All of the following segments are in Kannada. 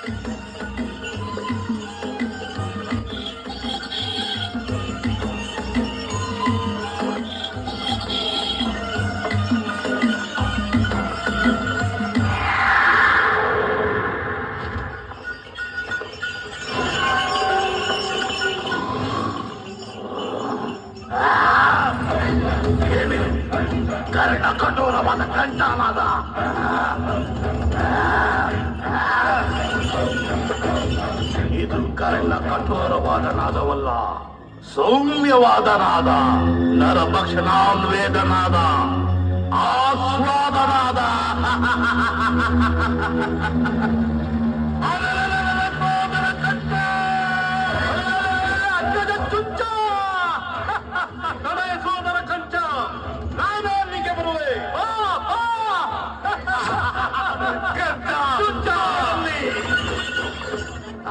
ಕರ್ಣ ಕಠೋರವಾದ ಕಂಠನಾದ. ಇದು ಕರ್ಣ ಕಠೋರವಾದ ನಾದವಲ್ಲ, ಸೌಮ್ಯವಾದ ನಾದ, ನರಭಕ್ಷಣಾನ್ವೇದ ನಾದ, ಆಸ್ವಾದ ನಾದ.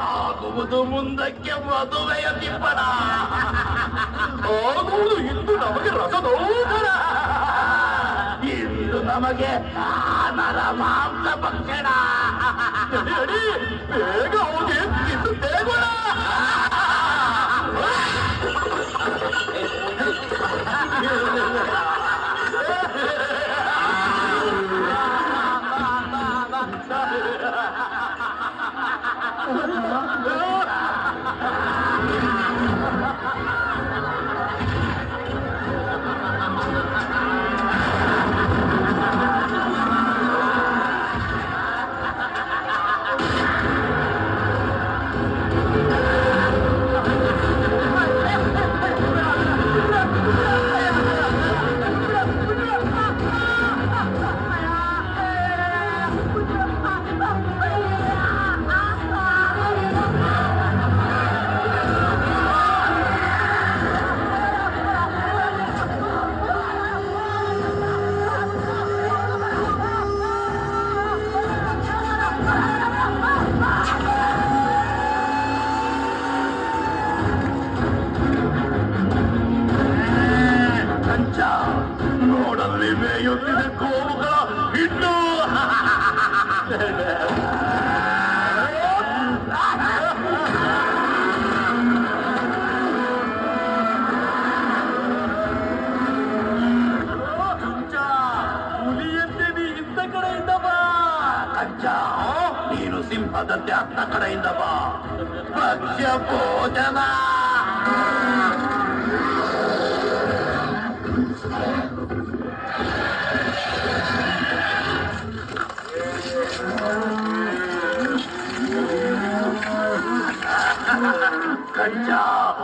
ಆಗುವುದು ಮುಂದಕ್ಕೆ ಮದುವೆಯ ತಿಪ್ಪಣ, ಆಗುವುದು ಇಂದು ನಮಗೆ ರಸದೌತಣ, ಇಂದು ನಮಗೆ ನರ ಮಾಂಸ ಭಕ್ಷಣ. ಬೇಗ ಹೋಗಿ ಇಂದು ಬೇಗೋಣ. ನೋಡಲ್ಲಿ ಮೇಯುತ್ತಿದೆ ಗೋವುಗಳ ಹಿಂಡು. ಹುಲಿಯಂತೆ ನೀ ಇಂಥ ಕಡೆಯಿಂದ ಬಾ. ಕಂಚ, ನೀನು ಸಿಂಹದಂತೆ ಹತ್ತ ಕಡೆಯಿಂದ ಬಾ. ಭಕ್ಷ್ಯ ಭೋಜನ. ಕಂಚ,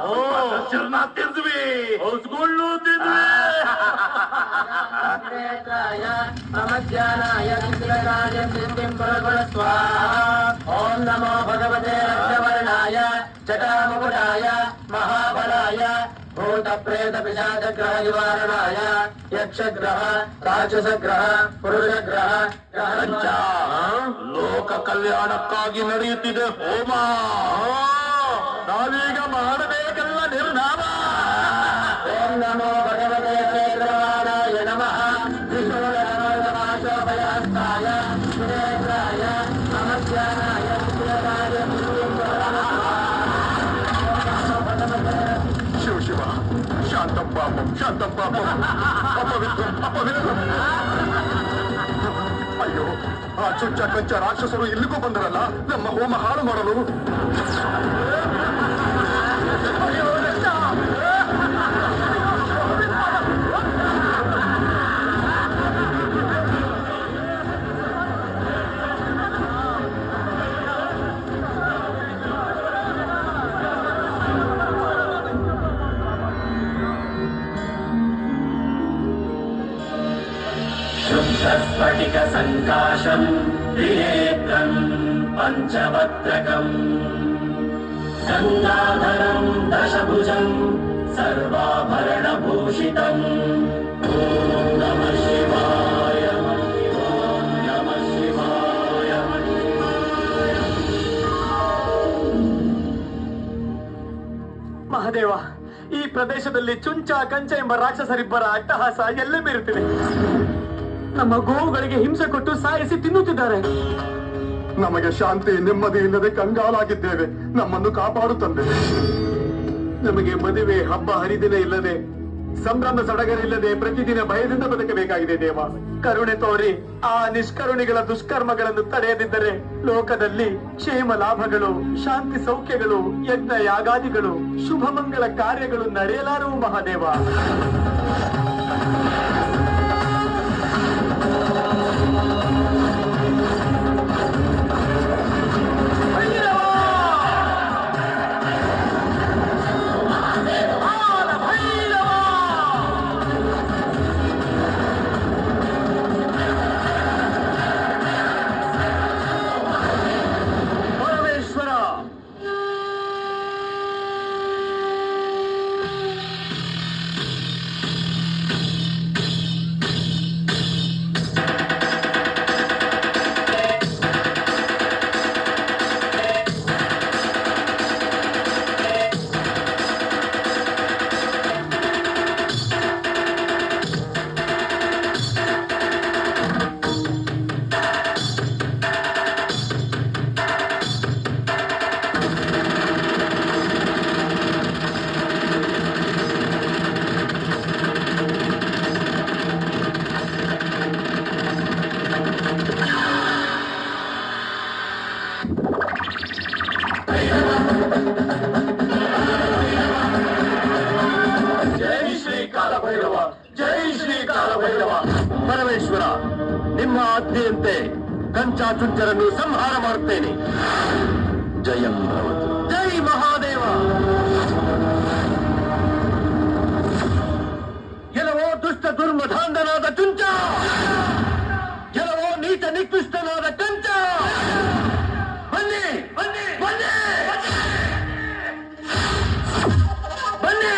ಪ್ರದರ್ಶನ ತಿಂದ್ವಿ, ಹೊಸ್ಕೊಳ್ಳು ತಿಂದ್ವಿ. ಓಂ ನಮೋ ಭಗವತೆ ರಕ್ತವರ್ಣಾಯ ಜಟಾಮುಕುಟಾಯ ಮಹಾಬಲಾಯ ಭೂತ ಪ್ರೇತ ಪಿಶಾಚ ಗ್ರಹ ನಿವಾರಣಾಯ ಯಕ್ಷಗ್ರಹ ರಾಕ್ಷಸಗ್ರಹ ಪುರುಷಗ್ರಹ. ಕಂಚ, ಲೋಕ ಕಲ್ಯಾಣಕ್ಕಾಗಿ ನಡೆಯುತ್ತಿದೆ ಹೋಮ. ನಾವೀಗ ಮಾಡಬೇಕಲ್ಲ ನಿರ್ನಾಮ. ಓಂ ನಮೋ ಭಗವತೆ ಕ್ಷೇತ್ರವಾಣಾಯ ನಮಃ. ವಿಷ್ಣುರಮೋದಮಾಶೋಭಯಾಸ್ತಾಯ ಸುರೇಂದ್ರಾಯ ಅಮಧ್ಯಾನಾಯ ಶಿವ ಶಿವ. ಶಾಂತಂ ಪಾಪಂ ಶಾಂತಂ ಪಾಪಂ ಅಪವಿತ್ರಂ ಅಪವಿತ್ರಂ. ಅಯ್ಯೋ, ಆ ಚುಚ್ಚ ಕಂಚ ರಾಕ್ಷಸರು ಇಲ್ಲಿಗೂ ಬಂದರಲ್ಲ ನಮ್ಮ ಹೋಮ ಹಾಳು ಮಾಡಲು. शुद्धस्फटिक संकाशं त्रिनेत्रं पंचवक्त्रकं गंगाधरं दशभुजं सर्वाभरणभूषितम्. ओम नमः शिवाय. ओम नमः शिवाय. ಮಹಾದೇವ, ಈ ಪ್ರದೇಶದಲ್ಲಿ ಚುಂಚ ಕಂಚ ಎಂಬ ರಾಕ್ಷಸರಿಬ್ಬರ ಅಟ್ಟಹಾಸ ಎಲ್ಲೇ ಬೀರುತ್ತಿದೆ. ನಮ್ಮ ಗೋವುಗಳಿಗೆ ಹಿಂಸೆ ಕೊಟ್ಟು ಸಾಯಿಸಿ ತಿನ್ನುತ್ತಿದ್ದಾರೆ. ನಮಗೆ ಶಾಂತಿ ನೆಮ್ಮದಿ ಇಲ್ಲದೆ ಕಂಗಾಲಾಗಿದ್ದೇವೆ. ನಮ್ಮನ್ನು ಕಾಪಾಡು ತಂದೆ. ನಮಗೆ ಮದುವೆ ಹಬ್ಬ ಹರಿದಿನ ಇಲ್ಲದೆ, ಸಂಭ್ರಮ ಸಡಗರಿಲ್ಲದೆ ಪ್ರತಿದಿನ ಭಯದಿಂದ ಬದುಕಬೇಕಾಗಿದೆ ದೇವ. ಕರುಣೆ ತೋರಿ ಆ ನಿಷ್ಕರುಣಿಗಳ ದುಷ್ಕರ್ಮಗಳನ್ನು ತಡೆಯದಿದ್ದರೆ ಲೋಕದಲ್ಲಿ ಕ್ಷೇಮ ಲಾಭಗಳು, ಶಾಂತಿ ಸೌಖ್ಯಗಳು, ಯಜ್ಞ ಯಾಗಾದಿಗಳು, ಶುಭ ಮಂಗಳ ಕಾರ್ಯಗಳು ನಡೆಯಲಾರವು ಮಹಾದೇವ. ಪರಮೇಶ್ವರ, ನಿಮ್ಮ ಆಜ್ಞೆಯಂತೆ ಕಂಚಾಚುಂಚರನ್ನು ಸಂಹಾರ ಮಾಡುತ್ತೇನೆ. ಜಯಂ ಭವತು. ಜೈ ಮಹಾದೇವ. ಕೆಲವೋ ದುಷ್ಟ ದುರ್ಮಧಾಂಧನಾದ ಚುಂಚ, ಕೆಲವೋ ನೀಚ ನಿಕೃಷ್ಟನಾದ ಕಂಚ, ಬನ್ನಿ ಬನ್ನಿ ಬನ್ನಿ ಬನ್ನಿ.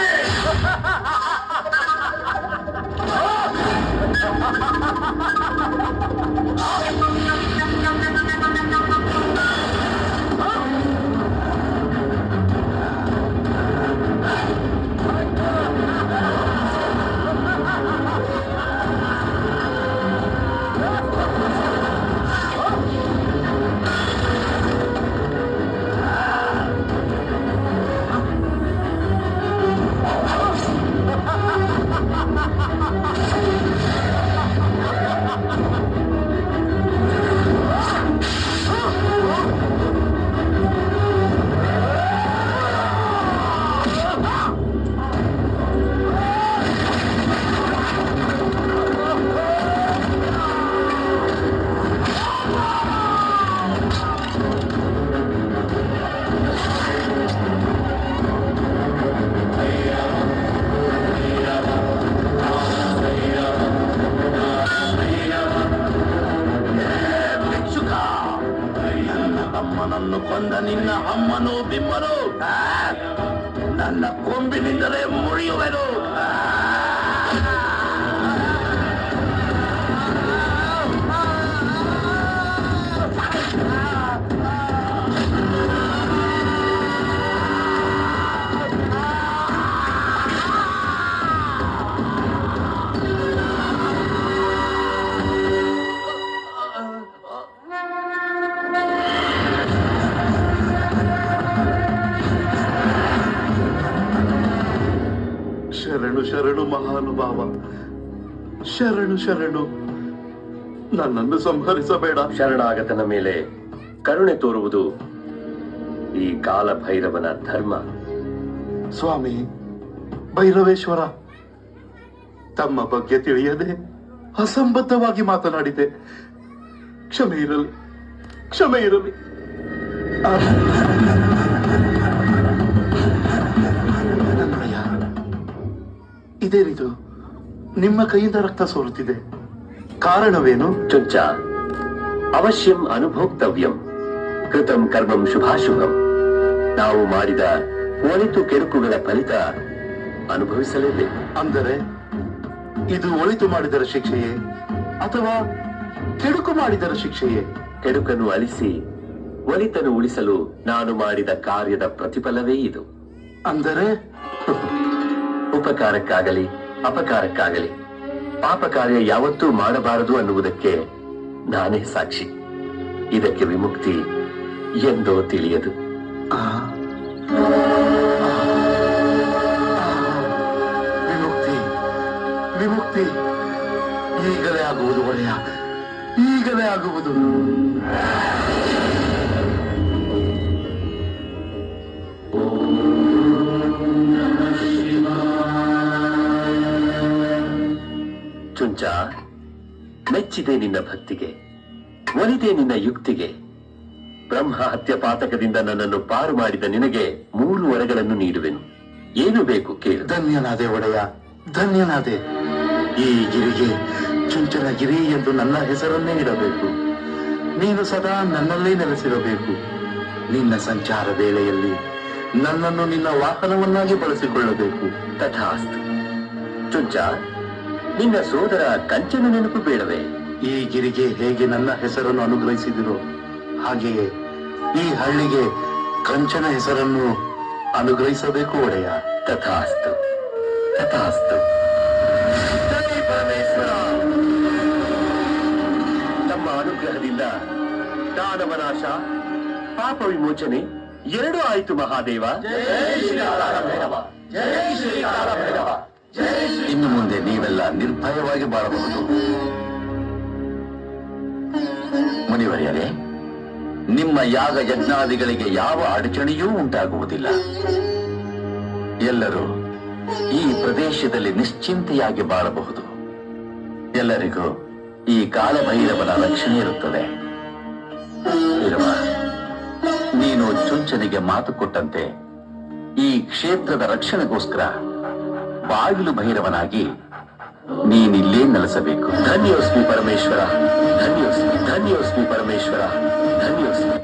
ತಮ್ಮನನ್ನು ಕೊಂದ ನಿನ್ನ ಅಮ್ಮನು ಬಿಮ್ಮನು ನನ್ನ ಕೊಂಬಿನಿಂದಲೇ ಮುರಿಯುವೆನು. ಶರಣು ಶರಣು ಮಹಾನುಭಾವ, ಶರಣು ಶರಣು. ನನ್ನನ್ನು ಸಂಹರಿಸಬೇಡ. ಶರಣಾಗತನ ಮೇಲೆ ಕರುಣೆ ತೋರುವುದು ಈ ಕಾಲಭೈರವನ ಧರ್ಮ. ಸ್ವಾಮಿ ಭೈರವೇಶ್ವರ, ತಮ್ಮ ಬಗ್ಗೆ ತಿಳಿಯದೆ ಅಸಂಬದ್ಧವಾಗಿ ಮಾತನಾಡಿದೆ. ಕ್ಷಮೆ ಇರಲಿ, ಕ್ಷಮೆ ಇರಲಿ. ಇದೇನಿದು? ನಿಮ್ಮ ಕೈಯಿಂದ ರಕ್ತ ಸೋರುತ್ತಿದೆ, ಕಾರಣವೇನು? ಚುಂಚ, ಅವಶ್ಯಂ ಅನುಭೋಕ್ತವ್ಯಂ ಕೃತಂ ಕರ್ಮಂ ಶುಭಾಶುಭಂ. ನಾವು ಮಾಡಿದ ಒಳಿತು ಕೆಡುಕುಗಳ ಫಲಿತ ಅನುಭವಿಸಲೇಬೇಕು. ಅಂದರೆ ಇದು ಒಳಿತು ಮಾಡಿದರ ಶಿಕ್ಷೆಯೇ ಅಥವಾ ಕೆಡುಕು ಮಾಡಿದರ ಶಿಕ್ಷೆಯೇ? ಕೆಡುಕನ್ನು ಅಳಿಸಿ ಒಳಿತನ್ನು ಉಳಿಸಲು ನಾನು ಮಾಡಿದ ಕಾರ್ಯದ ಪ್ರತಿಫಲವೇ ಇದು. ಅಂದರೆ ಉಪಕಾರಕ್ಕಾಗಲಿ ಅಪಕಾರಕ್ಕಾಗಲಿ ಪಾಪ ಕಾರ್ಯ ಯಾವತ್ತೂ ಮಾಡಬಾರದು ಅನ್ನುವುದಕ್ಕೆ ನಾನೇ ಸಾಕ್ಷಿ. ಇದಕ್ಕೆ ವಿಮುಕ್ತಿ ಎಂದೋ ತಿಳಿಯದು. ವಿಮುಕ್ತಿ ವಿಮುಕ್ತಿ ಈಗಲೇ ಆಗುವುದು ಒಡೆಯ, ಈಗಲೇ ಆಗುವುದು. ಚುಂಚ, ಮೆಚ್ಚಿದೆ ನಿನ್ನ ಭಕ್ತಿಗೆ, ಒಲಿದೆ ನಿನ್ನ ಯುಕ್ತಿಗೆ. ಬ್ರಹ್ಮ ಹತ್ಯ ಪಾತಕದಿಂದ ನನ್ನನ್ನು ಪಾರು ಮಾಡಿದ ನಿನಗೆ 3 ವರಗಳನ್ನು ನೀಡುವೆನು. ಏನು ಬೇಕು ಕೇಳು. ಧನ್ಯನಾದೆ ಒಡೆಯ, ಧನ್ಯನಾದೆ. ಈ ಗಿರಿಗೆ ಚುಂಚನಗಿರಿ ಎಂದು ನನ್ನ ಹೆಸರನ್ನೇ ಇಡಬೇಕು. ನೀನು ಸದಾ ನನ್ನಲ್ಲೇ ನೆಲೆಸಿರಬೇಕು. ನಿನ್ನ ಸಂಚಾರ ವೇಳೆಯಲ್ಲಿ ನನ್ನನ್ನು ನಿನ್ನ ವಾಹನವನ್ನಾಗಿ ಬಳಸಿಕೊಳ್ಳಬೇಕು. ತಥಾಸ್ತು. ಚುಂಚ, ನಿನ್ನ ಸೋದರ ಕಂಚನ ನೆನಪು ಬೇಡವೇ? ಈ ಗಿರಿಗೆ ಹೇಗೆ ನನ್ನ ಹೆಸರನ್ನು ಅನುಗ್ರಹಿಸಿದಿರೋ ಹಾಗೆಯೇ ಈ ಹಳ್ಳಿಗೆ ಕಂಚನ ಹೆಸರನ್ನು ಅನುಗ್ರಹಿಸಬೇಕು ಒಡೆಯ. ತಥಾಸ್ತು, ತಥಾಸ್ತು. ಜೈ ಪರಮೇಶ್ವರ. ತಮ್ಮ ಅನುಗ್ರಹದಿಂದ ದಾನವನಾಶ, ಪಾಪ ವಿಮೋಚನೆ 2 ಆಯಿತು ಮಹಾದೇವ. ಇನ್ನು ಮುಂದೆ ನೀವೆಲ್ಲ ನಿರ್ಭಯವಾಗಿ ಬಾಳಬಹುದು. ಮುನಿವರ್ಯರೇ, ನಿಮ್ಮ ಯಾಗ ಯಜ್ಞಾದಿಗಳಿಗೆ ಯಾವ ಅಡಚಣೆಯೂ ಉಂಟಾಗುವುದಿಲ್ಲ. ಎಲ್ಲರೂ ಈ ಪ್ರದೇಶದಲ್ಲಿ ನಿಶ್ಚಿಂತೆಯಾಗಿ ಬಾಳಬಹುದು. ಎಲ್ಲರಿಗೂ ಈ ಕಾಲಭೈರವನ ರಕ್ಷಣೆ ಇರುತ್ತದೆ. ಇರುವ ನೀನು ಚುಂಚನಿಗೆ ಮಾತು ಕೊಟ್ಟಂತೆ ಈ ಕ್ಷೇತ್ರದ ರಕ್ಷಣೆಗೋಸ್ಕರ ಬಾಗಿಲು ಭೈರವನಾಗಿ ನೀನಿಲ್ಲೇ ನೆಲೆಸಬೇಕು. ಧನ್ಯೋಸ್ಮಿ ಪರಮೇಶ್ವರ, ಧನ್ಯೋಸ್ಮಿ, ಧನ್ಯೋಸ್ಮಿ ಪರಮೇಶ್ವರ, ಧನ್ಯೋಸ್ಮಿ.